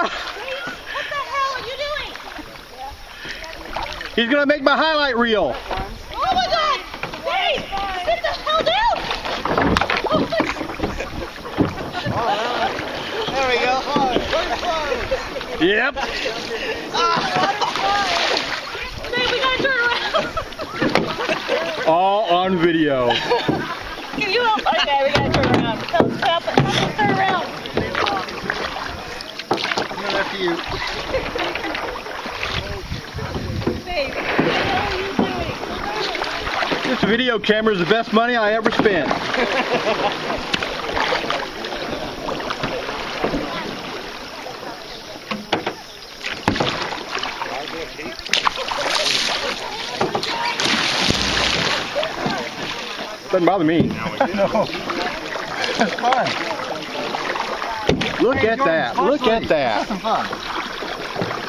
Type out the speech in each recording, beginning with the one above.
What the hell are you doing? He's gonna make my highlight reel. Oh my God! Hey, sit the hell down! There we go. Yep. Hey, we gotta turn around. All on video. Can you help? Okay, we gotta turn around. Help us turn around. After you. Babe, what the hell are you doing? This video camera is the best money I ever spent. Doesn't bother me. It's fun. Look at that. Look at Have that. some fun.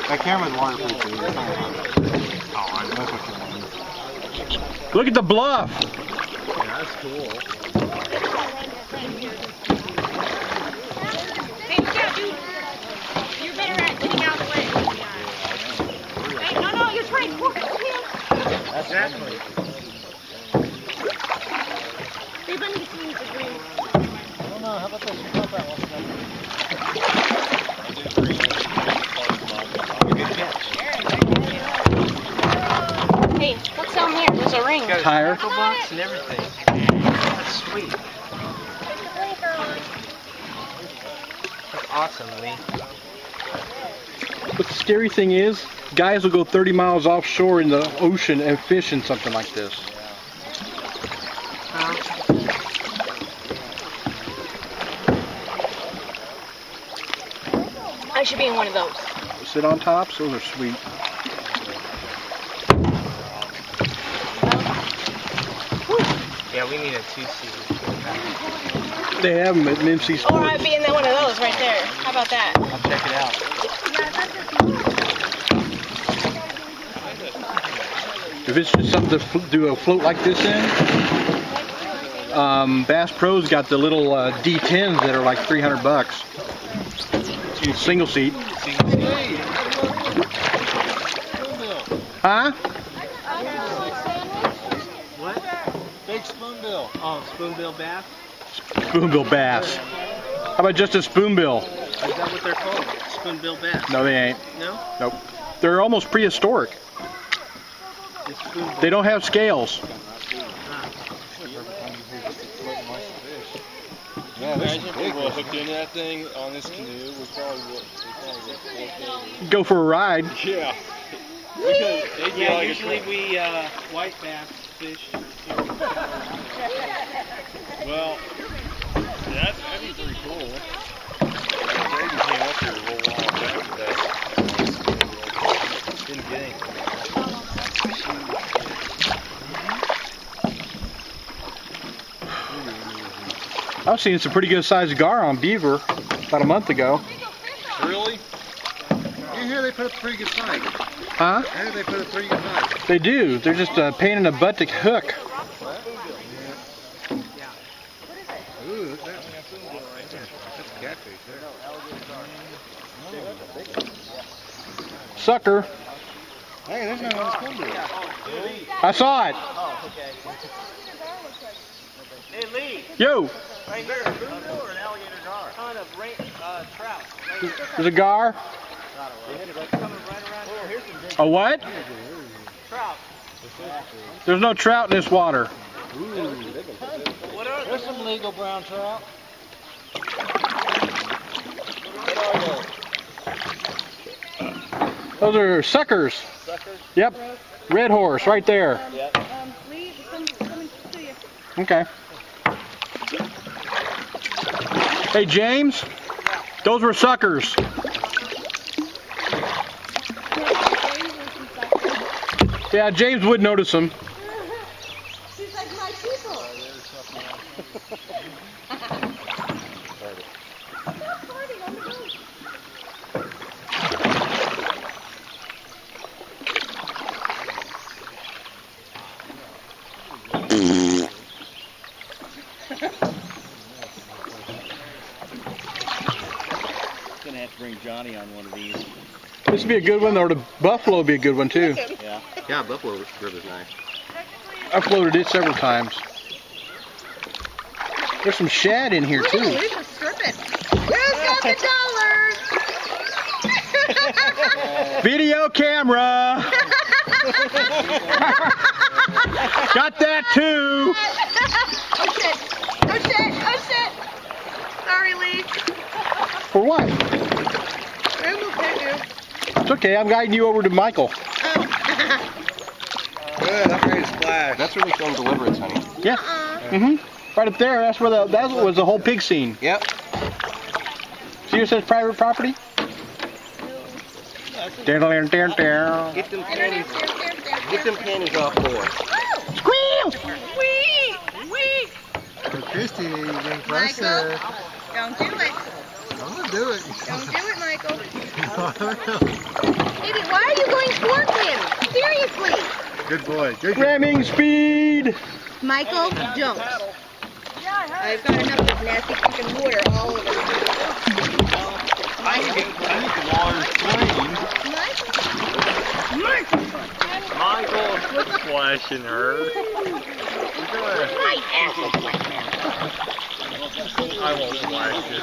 That camera's waterproof. So you're fine. Oh, I know what you want. Look at the bluff. Yeah, that's cool. Hey, yeah, dude. You're better at getting out of the way. Hey, no, you're trying to force it. Exactly. Hey, let me get you the green. I don't know. How about this? You pump that one. Hey, what's down there? There's a ring. Tire. Box and everything. That's sweet. That's awesome, Lee. But the scary thing is, guys will go 30 miles offshore in the ocean and fish in something like this. I should be in one of those. Sit on tops, those are sweet. Yeah, we need a 2-seat. They have them at MC Or Sports. I'd be in one of those right there. How about that? I'll check it out. If it's just something to do a float like this in, Bass Pro's got the little D10s that are like $300. Single seat. Huh? What? Big spoonbill. Oh, spoonbill bass? Spoonbill bass. How about just a spoonbill? Is that what they're called? Spoonbill bass? No, they ain't. No? Nope. They're almost prehistoric. It's spoonbill. They don't have scales. Yeah, imagine if we were hooked into that thing on this canoe. We probably would. Go for a ride. Yeah. Yeah, usually we white bass fish. Well, that'd be pretty cool. Brady came up here a little while back with that. Didn't get anything. I was seeing some pretty good sized gar on beaver about a month ago. Really? You hear they put up a pretty good fight. Huh? I hear they put up a pretty good fight. They do. They're just a pain in the butt to hook. Ooh, look at that. That's catfish there. Sucker. Hey, there's no one spoonbill. I saw it. Hey, Lee. Yo, Right here, a spoonbill or an alligator gar? On a trout. there's a gar. A what? Trout. There's no trout in this water. What are There's some legal brown trout. Those are suckers. Suckers? Yep. Red horse right there. Yep. Lee, coming to you. Okay. Hey, James. Those were suckers. Yeah, James would notice them. She's like my people. Gonna have bring Johnny on one of these. This would be a good one, or the buffalo would be a good one too. Yeah. Yeah, Buffalo River's nice. I've floated it several times. There's some shad in here too. Ooh, he's stripping. Who's got the dollars? Video camera. Got that too. Oh shit. Oh shit. Oh shit. Sorry, Lee. For what? I'm okay, dude. It's okay. I'm guiding you over to Michael. Oh. Good, I'm ready to splash. That's where they film Deliverance, honey. Yeah. Mhm. Right up there. That's where that was the whole pig scene. Yep. See, it says private property. Get them panties. Get them panties off for. Squeal! Wee! Wee! Christy, you're getting Michael, don't do it. I'm gonna do it. Don't do it, Michael. Baby, why are you going towards him? Seriously. Good boy. Good. Ramming speed. Michael, don't. I've got enough of nasty fucking water all over me. I think the water's clean. Michael, quit splashing her. My ass. I won't splash this.